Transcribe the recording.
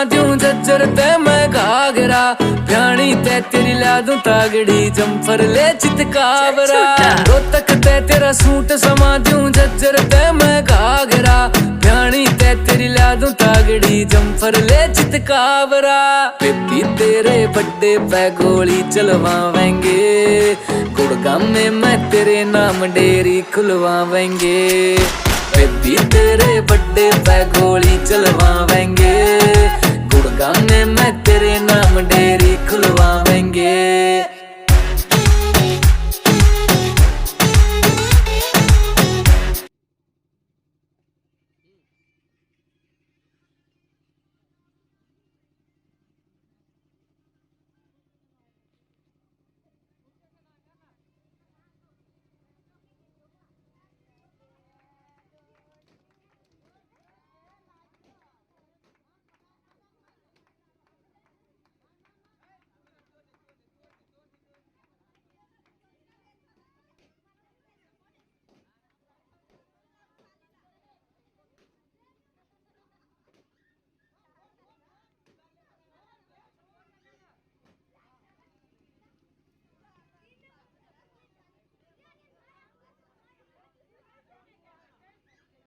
दूं झज्जर ते मैं घाघरा, भ्याणी ते तेरी ला दूं तागड़ी, जम्फर ले चितकावरा। रोहतक ते तेरा सूट समा दूं झज्जर ते मैं घाघरा, भ्याणी ते तेरी ला दूं तागड़ी, जम्फर ले चितकावरा। बेबी तेरे बड्डे पे गोली चलवावेंगे, गुड़गांव में मैं तेरे नाम डेरी खुलवावेंगे। बेबी तेरे बड्डे पे गोली चलवावेंगे, गुड़गांव में मैं तेरे नाम डेरी खुलवावेंगे।